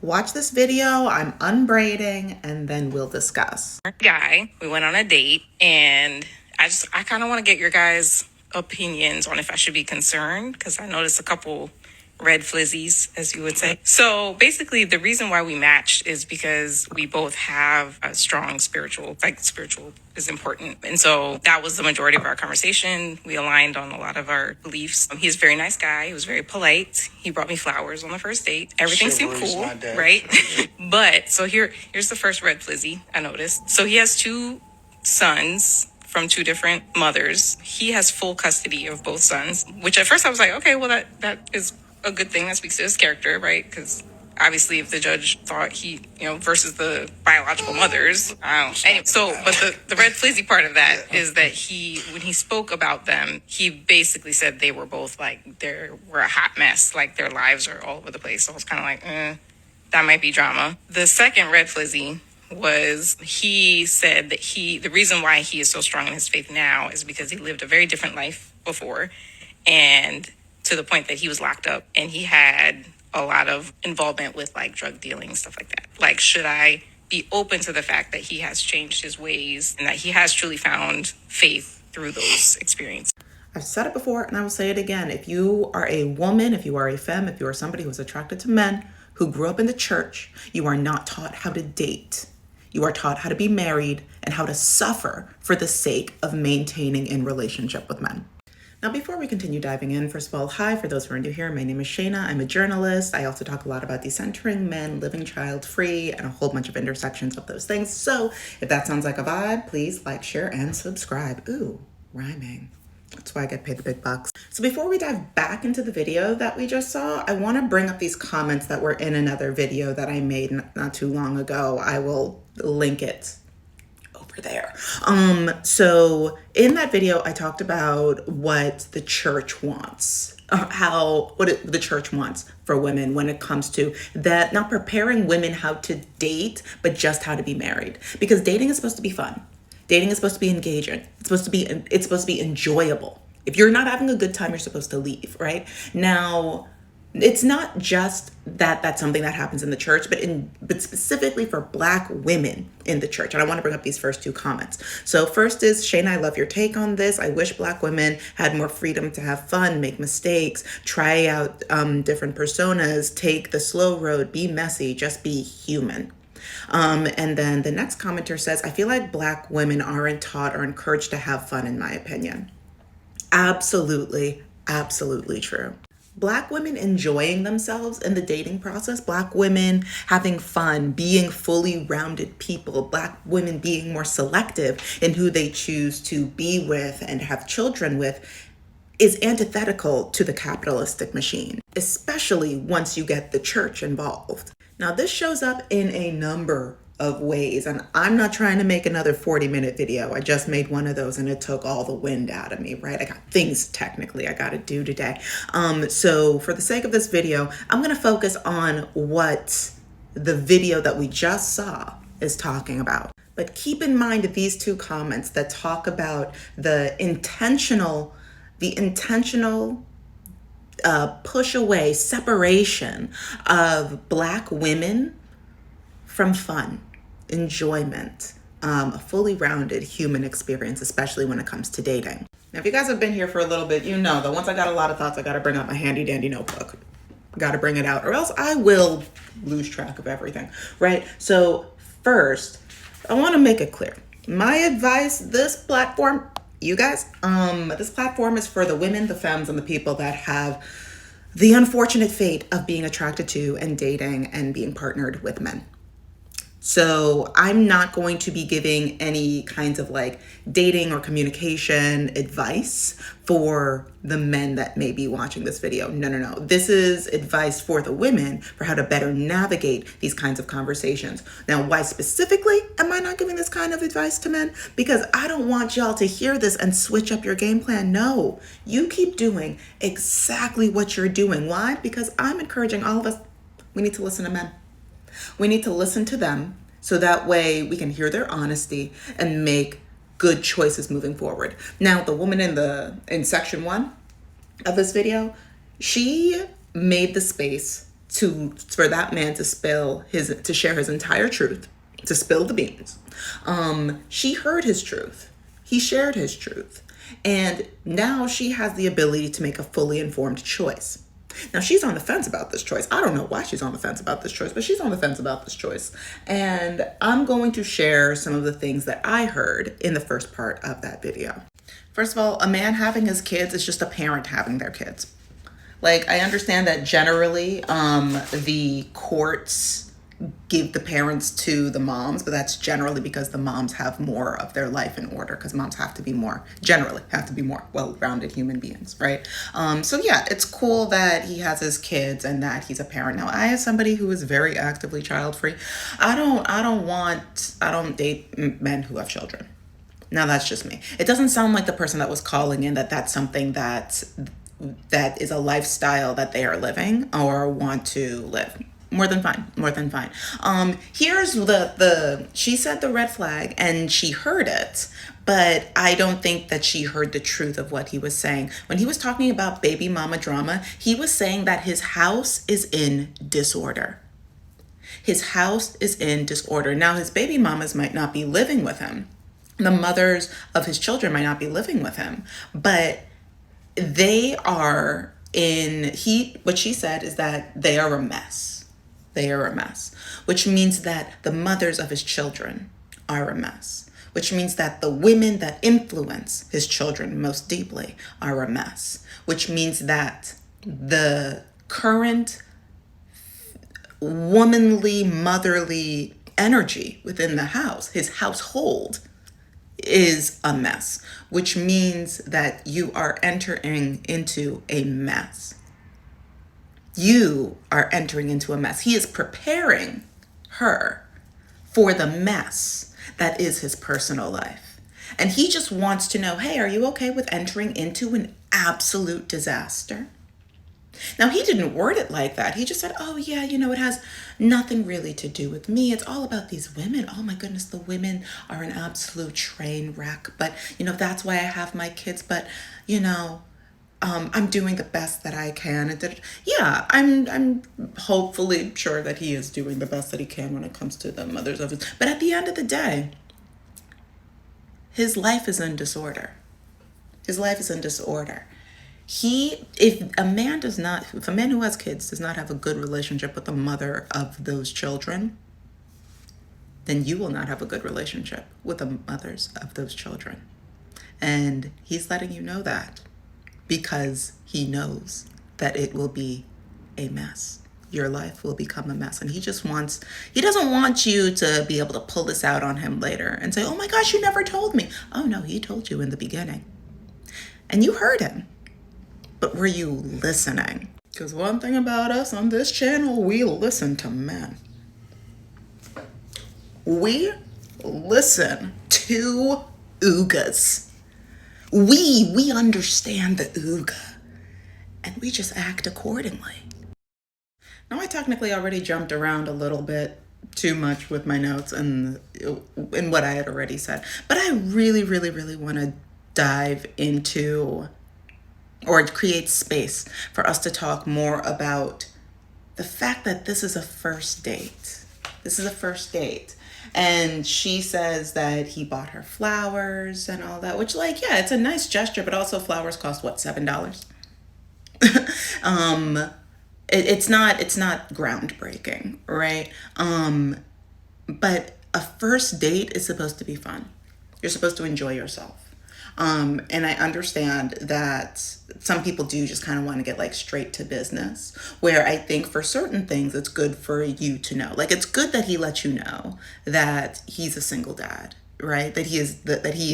Watch this video, I'm unbraiding, and then we'll discuss. Guy, we went on a date, and I kind of want to get your guys' opinions on if I should be concerned, because I noticed a couple red flizzies, as you would say. So basically, the reason why we matched is because we both have a strong spiritual is important. And so that was the majority of our conversation. We aligned on a lot of our beliefs. He's a very nice guy. He was very polite. He brought me flowers on the first date. Everything seemed cool, right? But so here's the first red flizzy I noticed. So he has two sons from two different mothers. He has full custody of both sons, which at first I was like, okay, well, that is a good thing. That speaks to his character, right? Because obviously if the judge thought he, versus the biological mothers, I don't know. Anyway, but the red flizzy part of that is that when he spoke about them, he basically said they were both like, were a hot mess. Like their lives are all over the place. So I was kind of like, that might be drama. The second red flizzy was he said that the reason why he is so strong in his faith now is because he lived a very different life before, and to the point that he was locked up and he had a lot of involvement with like drug dealing, stuff like that. Like, should I be open to the fact that he has changed his ways and that he has truly found faith through those experiences? I've said it before and I will say it again. If you are a woman, if you are a femme, if you are somebody who is attracted to men who grew up in the church, you are not taught how to date. You are taught how to be married and how to suffer for the sake of maintaining in relationship with men. Now, before we continue diving in, first of all, hi, for those who are new here, my name is Shayna. I'm a journalist. I also talk a lot about decentering, men, living child-free, and a whole bunch of intersections of those things. So if that sounds like a vibe, please like, share, and subscribe. Ooh, rhyming. That's why I get paid the big bucks. So before we dive back into the video that we just saw, I want to bring up these comments that were in another video that I made not too long ago. I will link it over there. So in that video, I talked about what the church wants, the church wants for women when it comes to that, not preparing women how to date, but just how to be married. Because dating is supposed to be fun. Dating is supposed to be engaging. It's supposed to be enjoyable. If you're not having a good time, you're supposed to leave, right? Now, it's not just that that's something that happens in the church, but specifically for Black women in the church. And I want to bring up these first two comments. So first is, Shayna, I love your take on this. I wish Black women had more freedom to have fun, make mistakes, try out different personas, take the slow road, be messy, just be human. And then the next commenter says, I feel like Black women aren't taught or encouraged to have fun, in my opinion. Absolutely, absolutely true. Black women enjoying themselves in the dating process, Black women having fun, being fully rounded people, Black women being more selective in who they choose to be with and have children with, is antithetical to the capitalistic machine, especially once you get the church involved. Now, this shows up in a number of ways, and I'm not trying to make another 40-minute video. I just made one of those and it took all the wind out of me, right? I got things technically I got to do today. So for the sake of this video, I'm going to focus on what the video that we just saw is talking about. But keep in mind these two comments that talk about the intentional push away, separation of Black women from fun, enjoyment, a fully rounded human experience, especially when it comes to dating. Now, if you guys have been here for a little bit, you know that once I got a lot of thoughts, I got to bring out my handy dandy notebook. Got to bring it out or else I will lose track of everything, right? So first, I want to make it clear. My advice, this platform, you guys, this platform is for the women, the femmes, and the people that have the unfortunate fate of being attracted to and dating and being partnered with men. So I'm not going to be giving any kinds of like dating or communication advice for the men that may be watching this video. No. This is advice for the women for how to better navigate these kinds of conversations. Now, why specifically am I not giving this kind of advice to men? Because I don't want y'all to hear this and switch up your game plan. No, you keep doing exactly what you're doing. Why? Because I'm encouraging all of us, we need to listen to men. We need to listen to them so that way we can hear their honesty and make good choices moving forward. Now, the woman in section 1 of this video, she made the space for that man to share his entire truth, to spill the beans. She heard his truth. He shared his truth. And now she has the ability to make a fully informed choice. Now, she's on the fence about this choice. I don't know why she's on the fence about this choice, but she's on the fence about this choice. And I'm going to share some of the things that I heard in the first part of that video. First of all, a man having his kids is just a parent having their kids. Like, I understand that generally the courts give the parents to the moms, but that's generally because the moms have more of their life in order, because moms generally have to be more well-rounded human beings, right? So yeah, it's cool that he has his kids and that he's a parent. Now, I, as somebody who is very actively child-free, I don't date men who have children. Now, that's just me. It doesn't sound like the person that was calling in that's something that is a lifestyle that they are living or want to live. More than fine. Here's she said the red flag and she heard it, but I don't think that she heard the truth of what he was saying. When he was talking about baby mama drama, he was saying that his house is in disorder. His house is in disorder. Now, his baby mamas might not be living with him. The mothers of his children might not be living with him, but they are what she said is that they are a mess. They are a mess, which means that the mothers of his children are a mess, which means that the women that influence his children most deeply are a mess, which means that the current womanly, motherly energy within the house, his household, is a mess, which means that you are entering into a mess. You are entering into a mess. He is preparing her for the mess that is his personal life. And he just wants to know, hey, are you okay with entering into an absolute disaster? Now, he didn't word it like that. He just said, oh, yeah, it has nothing really to do with me. It's all about these women. Oh, my goodness, the women are an absolute train wreck. But, that's why I have my kids. But, I'm doing the best that I can. And yeah, I'm hopefully sure that he is doing the best that he can when it comes to the mothers of his. But at the end of the day, his life is in disorder. His life is in disorder. If a man who has kids does not have a good relationship with the mother of those children, then you will not have a good relationship with the mothers of those children. And he's letting you know that because he knows that it will be a mess. Your life will become a mess. And he doesn't want you to be able to pull this out on him later and say, oh my gosh, you never told me. Oh no, he told you in the beginning. And you heard him. But were you listening? Because one thing about us on this channel, we listen to men. We listen to oogas. We understand the ooga. And we just act accordingly. Now, I technically already jumped around a little bit too much with my notes and what I had already said. But I really, really, really want to dive into or create space for us to talk more about the fact that this is a first date. This is a first date. And she says that he bought her flowers and all that, which yeah, it's a nice gesture, but also flowers cost what, $7? It's not groundbreaking, right? But a first date is supposed to be fun. You're supposed to enjoy yourself. And I understand that some people do just kind of want to get straight to business, where I think for certain things, it's good for you to know. It's good that he lets you know that he's a single dad, right? That he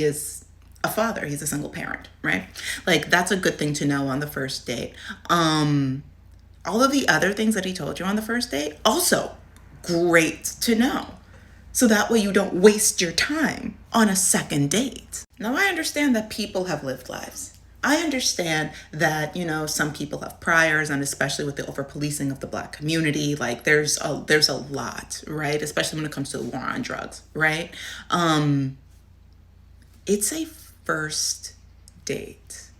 is a father. He's a single parent, right? That's a good thing to know on the first date. All of the other things that he told you on the first date, also great to know. So that way you don't waste your time on a second date. Now, I understand that people have lived lives. I understand that, some people have priors, and especially with the over-policing of the Black community, there's a lot, right? Especially when it comes to the war on drugs, right? It's a first date.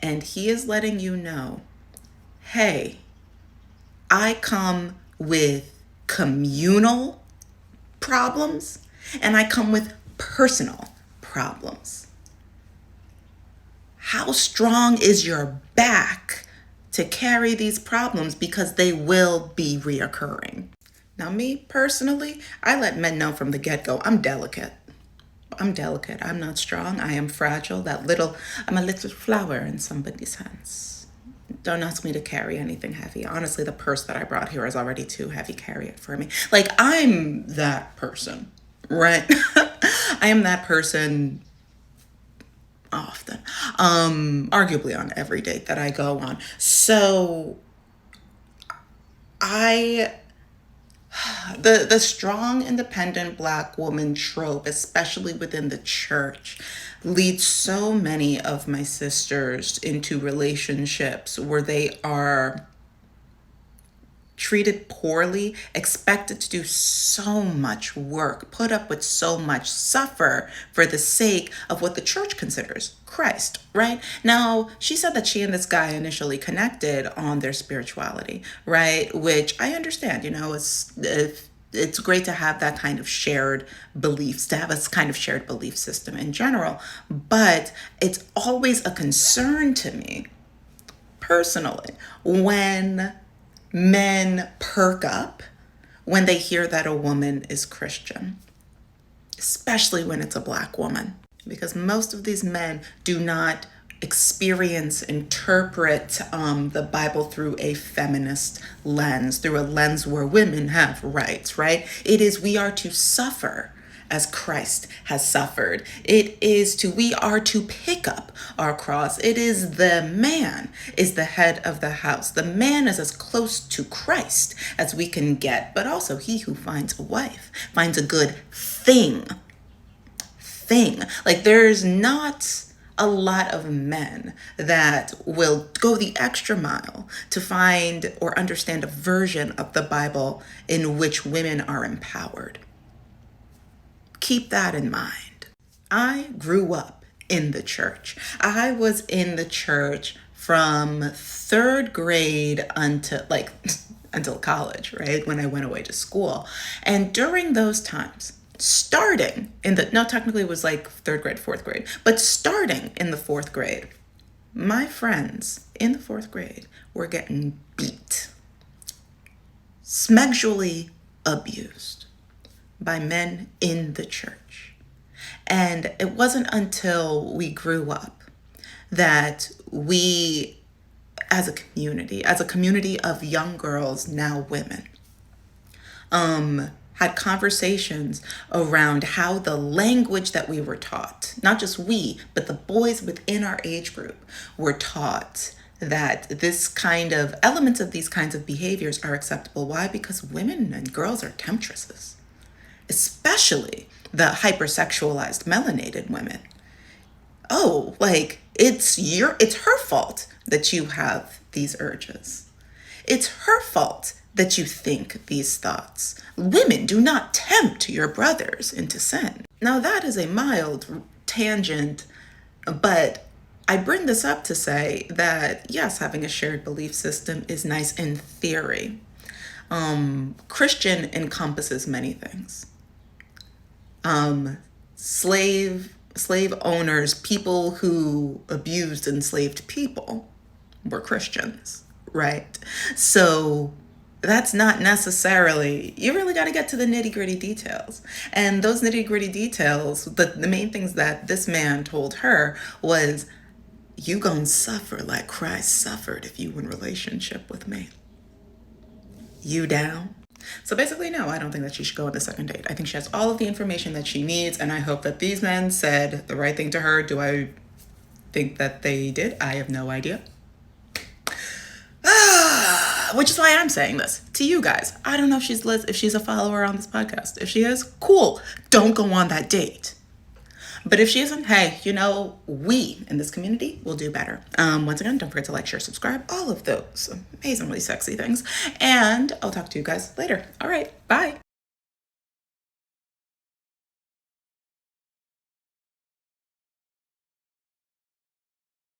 And he is letting you know, hey, I come with communal problems and I come with personal problems. How strong is your back to carry these problems, because they will be reoccurring? Now, me personally, I let men know from the get-go, I'm delicate. I'm delicate. I'm not strong. I am fragile. I'm a little flower in somebody's hands. Don't ask me to carry anything heavy. Honestly, the purse that I brought here is already too heavy. Carry it for me. Like, I'm that person, right? I am that person often, arguably on every date that I go on. So I the strong independent black woman trope, especially within the church, leads so many of my sisters into relationships where they are treated poorly, expected to do so much work, put up with so much, suffer for the sake of what the church considers Christ, right? Now, she said that she and this guy initially connected on their spirituality, right? Which I understand, it's great to have that kind of shared beliefs, to have a kind of shared belief system in general, but it's always a concern to me personally when men perk up when they hear that a woman is Christian, especially when it's a black woman, because most of these men do not interpret the Bible through a feminist lens, through a lens where women have rights, right? We are to suffer as Christ has suffered. We are to pick up our cross. The man is the head of the house. The man is as close to Christ as we can get, but also he who finds a wife finds a good thing. Like, there's not a lot of men that will go the extra mile to find or understand a version of the Bible in which women are empowered. Keep that in mind. I grew up in the church. I was in the church from third grade until college, right? When I went away to school. And during those times, technically it was like third grade, fourth grade, but starting in the fourth grade, my friends in the fourth grade were getting beat, sexually abused by men in the church. And it wasn't until we grew up that we, as a community of young girls, now women, had conversations around how the language that we were taught, not just we, but the boys within our age group, were taught that elements of these kinds of behaviors are acceptable. Why? Because women and girls are temptresses, especially the hypersexualized melanated women. Oh, like, it's her fault that you have these urges. It's her fault that you think these thoughts. Women do not tempt your brothers into sin. Now, that is a mild tangent, but I bring this up to say that, yes, having a shared belief system is nice in theory. Christian encompasses many things. Slave owners, people who abused enslaved people, were Christians, right? So that's not necessarily, you really got to get to the nitty-gritty details. And those nitty-gritty details, the main things that this man told her was, you gonna suffer like Christ suffered if you in relationship with me. You down? So basically, no, I don't think that she should go on the second date. I think she has all of the information that she needs, and I hope that these men said the right thing to her. Do I think that they did? I have no idea. Which is why I'm saying this to you guys. I don't know if she's a follower on this podcast. If she is, cool. Don't go on that date. But if she isn't, hey, we in this community will do better. Once again, don't forget to like, share, subscribe, all of those amazingly sexy things. And I'll talk to you guys later. All right, bye.